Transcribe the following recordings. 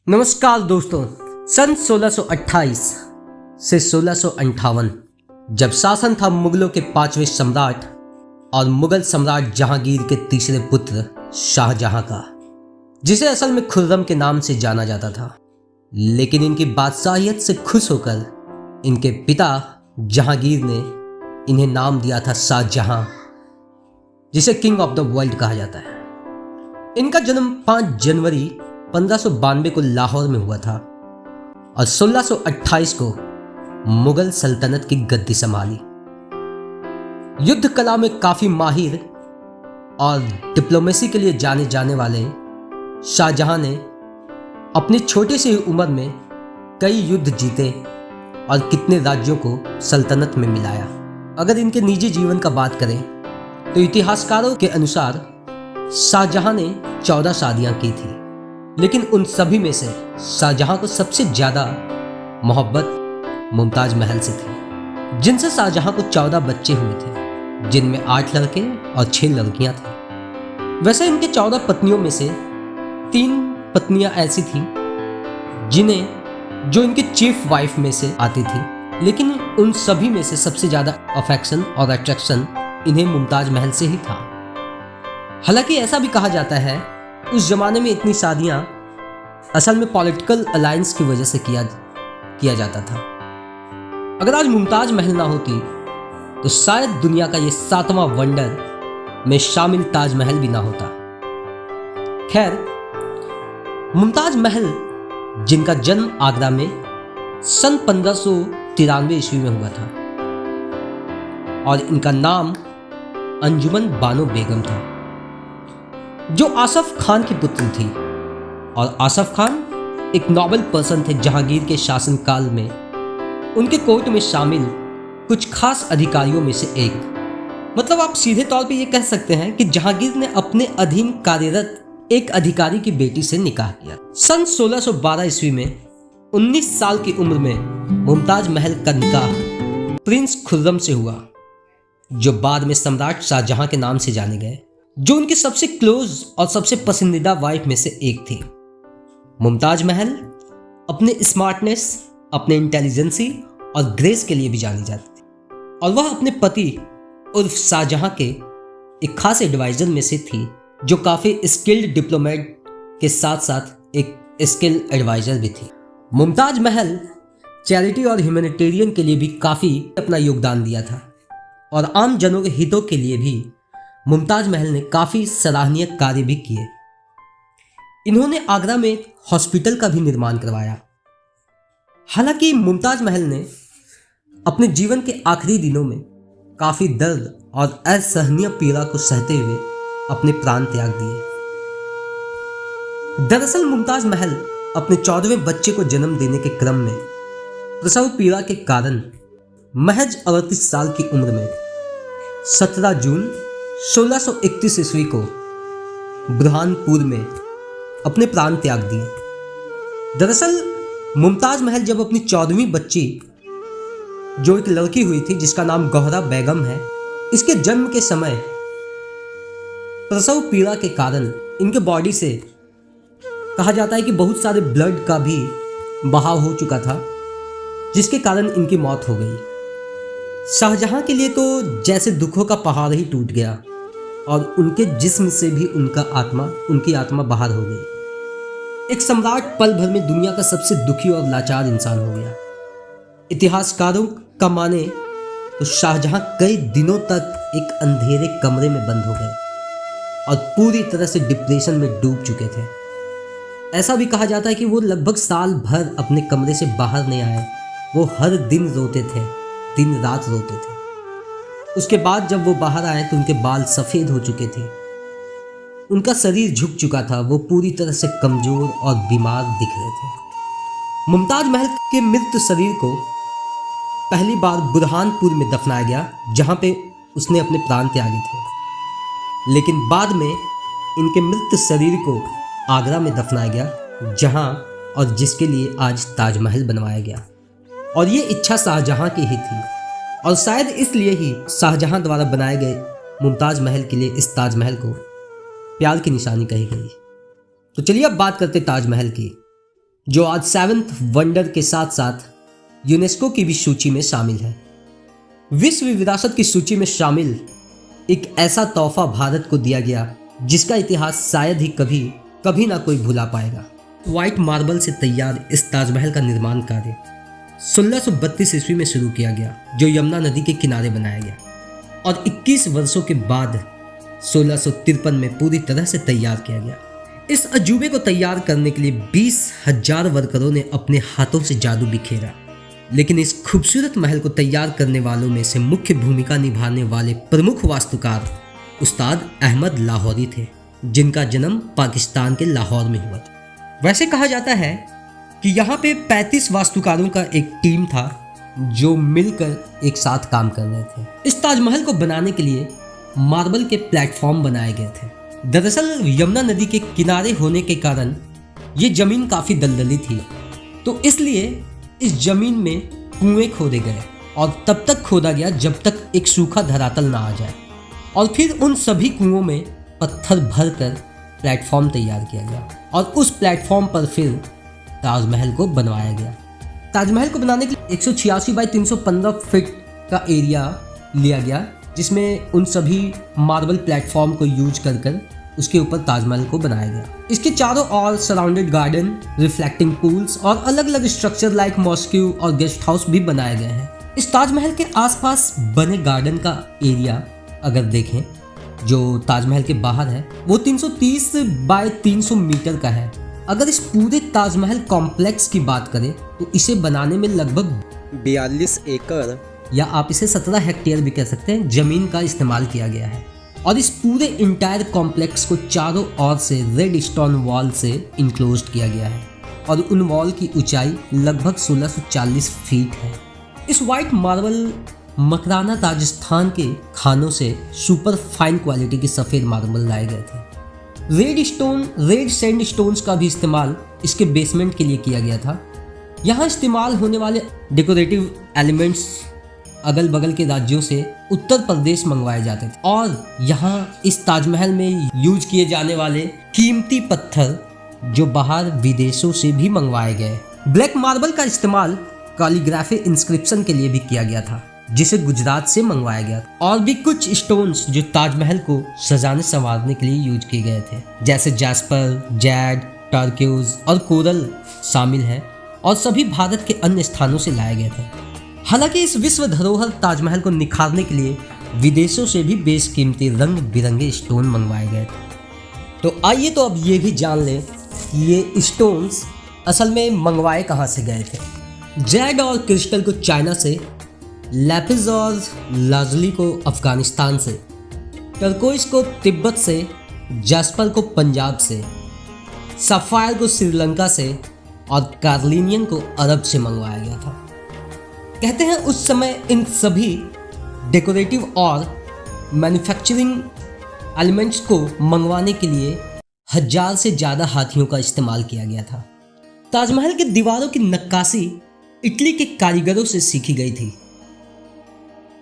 नमस्कार दोस्तों। सन 1628 से 1658 जब शासन था मुगलों के पांचवें सम्राट और मुगल सम्राट जहांगीर के तीसरे पुत्र शाहजहां का, जिसे असल में खुर्रम के नाम से जाना जाता था, लेकिन इनकी बादशाहियत से खुश होकर इनके पिता जहांगीर ने इन्हें नाम दिया था शाहजहां, जिसे किंग ऑफ द वर्ल्ड कहा जाता है। इनका जन्म 5 जनवरी 1592 को लाहौर में हुआ था और 1628 को मुगल सल्तनत की गद्दी संभाली। युद्ध कला में काफी माहिर और डिप्लोमेसी के लिए जाने जाने वाले शाहजहां ने अपनी छोटी सी उम्र में कई युद्ध जीते और कितने राज्यों को सल्तनत में मिलाया। अगर इनके निजी जीवन का बात करें तो इतिहासकारों के अनुसार शाहजहां ने 14 शादियां की थी, लेकिन उन सभी में से शाहजहां को सबसे ज्यादा मोहब्बत मुमताज महल से थी, जिनसे शाहजहां को 14 बच्चे हुए थे, जिनमें 8 लड़के और 6 लड़कियां थी। वैसे इनके 14 पत्नियों में से 3 पत्नियां ऐसी थीं जो इनकी चीफ वाइफ में से आती थी, लेकिन उन सभी में से सबसे ज्यादा अफेक्शन और अट्रैक्शन इन्हें मुमताज महल से ही था। हालांकि ऐसा भी कहा जाता है उस जमाने में इतनी शादियां असल में पॉलिटिकल अलायंस की वजह से किया जाता था। अगर आज मुमताज महल ना होती तो शायद दुनिया का ये 7वां वंडर में शामिल ताजमहल भी ना होता। खैर, मुमताज महल जिनका जन्म आगरा में सन 1593 ईस्वी में हुआ था और इनका नाम अंजुमन बानो बेगम था, जो आसफ खान की पुत्री थी। और आसफ खान एक नोबल पर्सन थे जहांगीर के शासनकाल में उनके कोर्ट में शामिल कुछ खास अधिकारियों में से एक। मतलब आप सीधे तौर पे ये कह सकते हैं कि जहांगीर ने अपने अधीन कार्यरत एक अधिकारी की बेटी से निकाह किया। सन 1612 ईस्वी में 19 साल की उम्र में मुमताज महल का निकाह प्रिंस खुर्रम से हुआ, जो बाद में सम्राट शाहजहां के नाम से जाने गए, जो उनकी सबसे क्लोज और सबसे पसंदीदा वाइफ में से एक थी। मुमताज महल अपने स्मार्टनेस, अपने इंटेलिजेंसी और ग्रेस के लिए भी जानी जाती थी, और वह अपने पति उर्फ शाहजहां के एक खास एडवाइजर में से थी, जो काफ़ी स्किल्ड डिप्लोमेट के साथ साथ एक स्किल्ड एडवाइजर भी थी। मुमताज महल चैरिटी और ह्यूमैनिटेरियन के लिए भी काफ़ी अपना योगदान दिया था, और आम जनों के हितों के लिए भी मुमताज महल ने काफ़ी सराहनीय कार्य भी किए। इन्होंने आगरा में एक हॉस्पिटल का भी निर्माण करवाया। हालांकि मुमताज महल ने अपने जीवन के आखिरी दिनों में काफ़ी दर्द और असहनीय पीड़ा को सहते हुए अपने प्राण त्याग दिए। दरअसल मुमताज महल अपने 14वें बच्चे को जन्म देने के क्रम में प्रसव पीड़ा के कारण महज 38 साल की उम्र में 17 जून 1631 ईस्वी को बुरहानपुर में अपने प्राण त्याग दिए। दरअसल मुमताज महल जब अपनी 14वीं बच्ची, जो एक लड़की हुई थी जिसका नाम गौहरा बेगम है, इसके जन्म के समय प्रसव पीड़ा के कारण इनके बॉडी से कहा जाता है कि बहुत सारे ब्लड का भी बहाव हो चुका था, जिसके कारण इनकी मौत हो गई। शाहजहां के लिए तो जैसे दुखों का पहाड़ ही टूट गया और उनके जिस्म से भी उनकी आत्मा बाहर हो गई। एक सम्राट पल भर में दुनिया का सबसे दुखी और लाचार इंसान हो गया। इतिहासकारों का माने तो शाहजहां कई दिनों तक एक अंधेरे कमरे में बंद हो गए और पूरी तरह से डिप्रेशन में डूब चुके थे। ऐसा भी कहा जाता है कि वो लगभग साल भर अपने कमरे से बाहर नहीं आए। वो हर दिन रोते थे, दिन रात रोते थे। उसके बाद जब वो बाहर आए तो उनके बाल सफ़ेद हो चुके थे, उनका शरीर झुक चुका था, वो पूरी तरह से कमज़ोर और बीमार दिख रहे थे। मुमताज महल के मृत शरीर को पहली बार बुरहानपुर में दफनाया गया, जहाँ पे उसने अपने प्राण त्यागे थे, लेकिन बाद में इनके मृत शरीर को आगरा में दफनाया गया, जहाँ और जिसके लिए आज ताजमहल बनवाया गया। और ये इच्छा शाहजहां की ही थी, और शायद इसलिए ही शाहजहां द्वारा बनाए गए मुमताज महल के लिए इस ताजमहल को प्यार की निशानी कही गई। तो चलिए अब बात करते ताजमहल की, जो आज 7th वंडर के साथ साथ यूनेस्को की भी सूची में शामिल है। विश्व विरासत की सूची में शामिल एक ऐसा तोहफा भारत को दिया गया जिसका इतिहास शायद ही कभी ना कोई भुला पाएगा। व्हाइट मार्बल से तैयार इस ताजमहल का निर्माण कार्य 1632 ईस्वी में शुरू किया गया, जो यमुना नदी के किनारे बनाया गया और 21 वर्षों के बाद 1653 में पूरी तरह से तैयार किया गया। इस अजूबे को तैयार करने के लिए 20,000 वर्करों ने अपने हाथों से जादू बिखेरा, लेकिन इस खूबसूरत महल को तैयार करने वालों में से मुख्य भूमिका निभाने वाले प्रमुख वास्तुकार उस्ताद अहमद लाहौरी थे, जिनका जन्म पाकिस्तान के लाहौर में हुआ था। वैसे कहा जाता है कि यहाँ पे 35 वास्तुकारों का एक टीम था जो मिलकर एक साथ काम कर रहे थे। इस ताजमहल को बनाने के लिए मार्बल के प्लेटफॉर्म बनाए गए थे। दरअसल यमुना नदी के किनारे होने के कारण ये जमीन काफ़ी दलदली थी, तो इसलिए इस जमीन में कुएं खोदे गए और तब तक खोदा गया जब तक एक सूखा धरातल ना आ जाए, और फिर उन सभी कुओं में पत्थर भरकर प्लेटफॉर्म तैयार किया गया और उस प्लेटफॉर्म पर फिर ताजमहल को बनवाया गया। ताजमहल को बनाने के लिए 186 बाई 315 फीट का एरिया लिया गया, जिसमें उन सभी मार्बल प्लेटफॉर्म को यूज कर उसके ऊपर ताजमहल को बनाया गया। इसके चारों ओर सराउंडेड गार्डन, रिफ्लेक्टिंग पूल्स और अलग अलग स्ट्रक्चर लाइक मॉस्क्यू और गेस्ट हाउस भी बनाए गए हैं। इस ताजमहल के आसपास बने गार्डन का एरिया अगर देखें जो ताजमहल के बाहर है, वो 330 बाय 300 मीटर का है। अगर इस पूरे ताजमहल कॉम्प्लेक्स की बात करें तो इसे बनाने में लगभग 42 एकड़ या आप इसे 17 हेक्टेयर भी कह सकते हैं जमीन का इस्तेमाल किया गया है, और इस पूरे इंटायर कॉम्प्लेक्स को चारों ओर से रेड स्टोन वॉल से इनक्लोज किया गया है और उन वॉल की ऊंचाई लगभग 1640 फीट है। इस वाइट मार्बल मकराना राजस्थान के खानों से सुपर फाइन क्वालिटी के सफ़ेद मार्बल लाए गए थे। रेड सैंड स्टोन्स का भी इस्तेमाल इसके बेसमेंट के लिए किया गया था। यहाँ इस्तेमाल होने वाले डेकोरेटिव एलिमेंट्स अगल बगल के राज्यों से उत्तर प्रदेश मंगवाए जाते थे, और यहाँ इस ताजमहल में यूज किए जाने वाले कीमती पत्थर जो बाहर विदेशों से भी मंगवाए गए। ब्लैक मार्बल का इस्तेमाल कैलीग्राफी इंस्क्रिप्शन के लिए भी किया गया था, जिसे गुजरात से मंगवाया गया था, और भी कुछ स्टोन्स जो ताजमहल को सजाने संवारने के लिए यूज किए गए थे, जैसे जैस्पर, जैड, टर्क्यूज और कोरल शामिल हैं, और सभी भारत के अन्य स्थानों से लाए गए थे। हालांकि इस विश्व धरोहर ताजमहल को निखारने के लिए विदेशों से भी बेशकीमती रंग बिरंगे स्टोन मंगवाए गए थे। तो आइए तो अब ये भी जान लें कि ये स्टोन्स असल में मंगवाए कहाँ से गए थे। जैड और क्रिस्टल को चाइना से, लैपिस और लाजुली को अफगानिस्तान से, टर्कोइस को तिब्बत से, जैस्पर को पंजाब से, सफ़ायर को श्रीलंका से और कार्लिनियन को अरब से मंगवाया गया था। कहते हैं उस समय इन सभी डेकोरेटिव और मैन्युफैक्चरिंग एलिमेंट्स को मंगवाने के लिए 1000 से ज़्यादा हाथियों का इस्तेमाल किया गया था। ताजमहल के दीवारों की नक्काशी इटली के कारीगरों से सीखी गई थी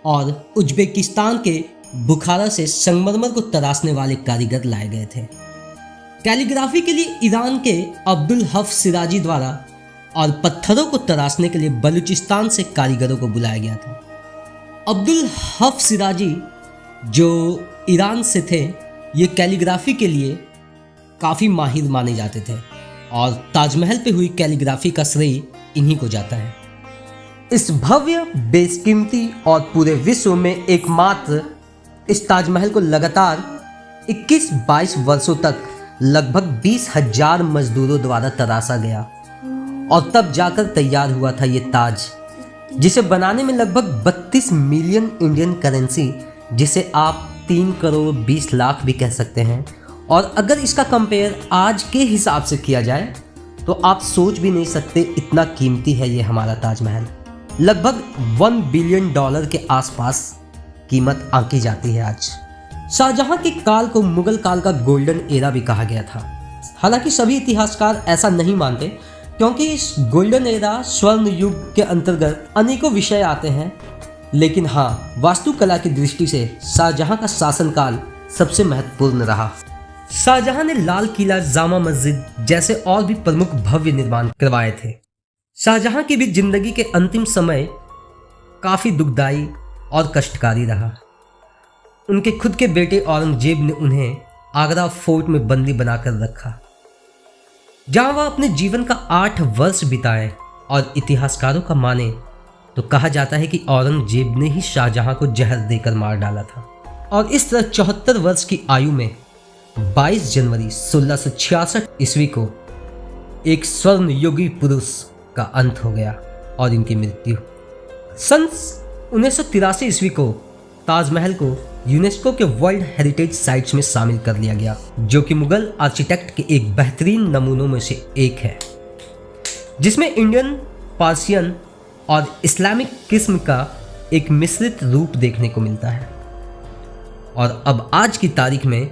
और उज्बेकिस्तान के बुखारा से संगमरमर को तराशने वाले कारीगर लाए गए थे। कैलीग्राफी के लिए ईरान के अब्दुल हफ सिराजी द्वारा और पत्थरों को तराशने के लिए बलूचिस्तान से कारीगरों को बुलाया गया था। अब्दुल हफ सिराजी जो ईरान से थे, ये कैलीग्राफी के लिए काफ़ी माहिर माने जाते थे और ताजमहल पे हुई कैलीग्राफी का श्रेय इन्हीं को जाता है। इस भव्य, बेशकीमती और पूरे विश्व में एकमात्र इस ताजमहल को लगातार 21-22 वर्षों तक लगभग 20,000 मजदूरों द्वारा तराशा गया और तब जाकर तैयार हुआ था ये ताज, जिसे बनाने में लगभग 32 मिलियन इंडियन करेंसी, जिसे आप 3 करोड़ 20 लाख भी कह सकते हैं, और अगर इसका कंपेयर आज के हिसाब से किया जाए तो आप सोच भी नहीं सकते इतना कीमती है ये हमारा ताजमहल। लगभग $1 बिलियन के आसपास कीमत आंकी जाती है आज। शाहजहां के काल को मुगल काल का गोल्डन एरा भी कहा गया था। हालांकि सभी इतिहासकार ऐसा नहीं मानते, क्योंकि इस गोल्डन एरा स्वर्ण युग के अंतर्गत अनेकों विषय आते हैं, लेकिन हाँ, वास्तुकला की दृष्टि से शाहजहां का शासनकाल सबसे महत्वपूर्ण रहा। शाहजहां ने लाल किला, जामा मस्जिद जैसे और भी प्रमुख भव्य निर्माण करवाए थे। शाहजहां की भी जिंदगी के अंतिम समय काफी दुखदायी और कष्टकारी रहा। उनके खुद के बेटे औरंगजेब ने उन्हें आगरा फोर्ट में बंदी बनाकर रखा, जहां वह अपने जीवन का 8 वर्ष बिताए। और इतिहासकारों का माने तो कहा जाता है कि औरंगजेब ने ही शाहजहां को जहर देकर मार डाला था। और इस तरह 74 वर्ष की आयु में 22 जनवरी 1666 ईस्वी को एक स्वर्ण युगी पुरुष का अंत हो गया और इनकी मृत्यु। सन 1983 ईस्वी को ताजमहल को यूनेस्को के वर्ल्ड हेरिटेज साइट्स में शामिल कर लिया गया, जो कि मुगल आर्किटेक्ट के एक बेहतरीन नमूनों में से एक है, जिसमें इंडियन, पर्शियन और इस्लामिक किस्म का एक मिश्रित रूप देखने को मिलता है। और अब आज की तारीख में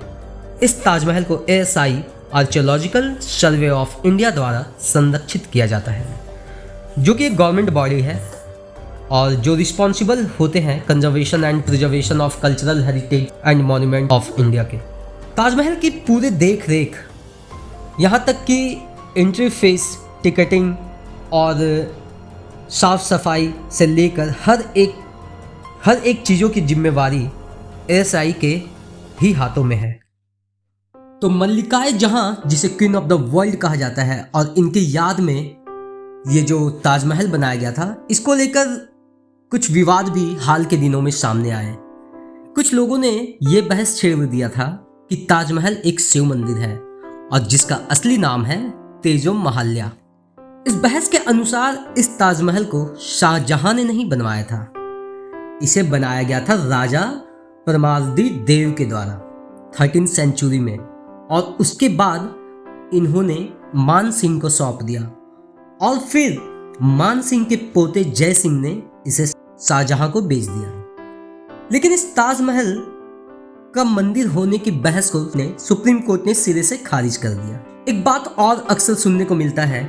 इस ताजमहल को ASI archaeological survey of India द्वारा संरक्षित किया जाता है, जो कि एक गवर्नमेंट बॉडी है और जो रिस्पॉन्सिबल होते हैं conservation and preservation of cultural heritage and monument of India के। ताजमहल की पूरे देख रेख, यहाँ तक कि एंट्री फीस, टिकटिंग और साफ सफाई से लेकर हर एक चीज़ों की जिम्मेवारी ASI के ही हाथों में है। तो मल्लिकाए जहां, जिसे क्वीन ऑफ द वर्ल्ड कहा जाता है, और इनकी याद में ये जो ताजमहल बनाया गया था, इसको लेकर कुछ विवाद भी हाल के दिनों में सामने आए। कुछ लोगों ने ये बहस छेड़ दिया था कि ताजमहल एक शिव मंदिर है और जिसका असली नाम है तेजो महाल्या। इस बहस के अनुसार इस ताजमहल को शाहजहां ने नहीं बनवाया था, इसे बनाया गया था राजा परमारदी देव के द्वारा 13वीं सेंचुरी में, और उसके बाद इन्होंने मान सिंह को सौंप दिया और फिर मान सिंह के पोते जय सिंह ने इसे शाहजहां को बेच दिया। लेकिन इस ताजमहल का मंदिर होने की बहस को सुप्रीम कोर्ट ने सिरे से खारिज कर दिया। एक बात और अक्सर सुनने को मिलता है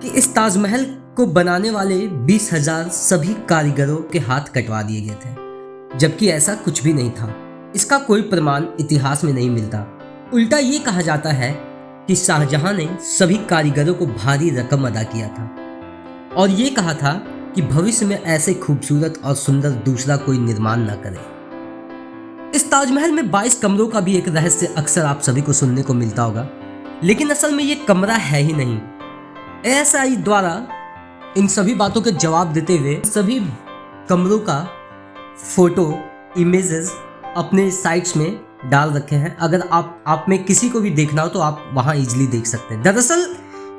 कि इस ताजमहल को बनाने वाले 20,000 सभी कारीगरों के हाथ कटवा दिए गए थे, जबकि ऐसा कुछ भी नहीं था। इसका कोई प्रमाण इतिहास में नहीं मिलता। उल्टा ये कहा जाता है कि शाहजहां ने सभी कारीगरों को भारी रकम अदा किया था और ये कहा था कि भविष्य में ऐसे खूबसूरत और सुंदर दूसरा कोई निर्माण न करे। इस ताजमहल में 22 कमरों का भी एक रहस्य अक्सर आप सभी को सुनने को मिलता होगा, लेकिन असल में ये कमरा है ही नहीं। ASI द्वारा इन सभी बातों के जवाब देते हुए सभी कमरों का फोटो, इमेजेस अपने साइट्स में डाल रखे हैं। अगर आप में किसी को भी देखना हो तो आप वहां इजीली देख सकते हैं। दरअसल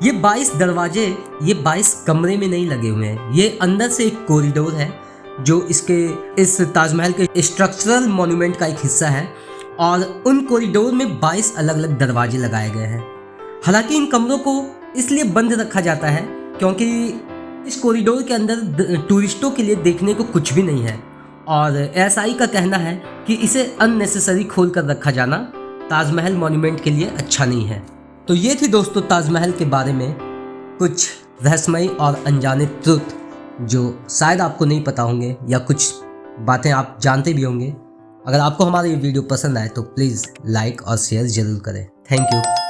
ये 22 दरवाजे ये 22 कमरे में नहीं लगे हुए हैं, ये अंदर से एक कॉरिडोर है जो इस ताजमहल के स्ट्रक्चरल मॉन्यूमेंट का एक हिस्सा है, और उन कॉरिडोर में 22 अलग अलग दरवाजे लगाए गए हैं। हालांकि इन कमरों को इसलिए बंद रखा जाता है क्योंकि इस कॉरिडोर के अंदर टूरिस्टों के लिए देखने को कुछ भी नहीं है, और ASI का कहना है कि इसे अननेसेसरी खोल कर रखा जाना ताजमहल मॉन्यूमेंट के लिए अच्छा नहीं है। तो ये थी दोस्तों ताजमहल के बारे में कुछ रहस्यमयी और अनजाने ट्रुथ जो शायद आपको नहीं पता होंगे, या कुछ बातें आप जानते भी होंगे। अगर आपको हमारा ये वीडियो पसंद आए तो प्लीज़ लाइक और शेयर ज़रूर करें। Thank you.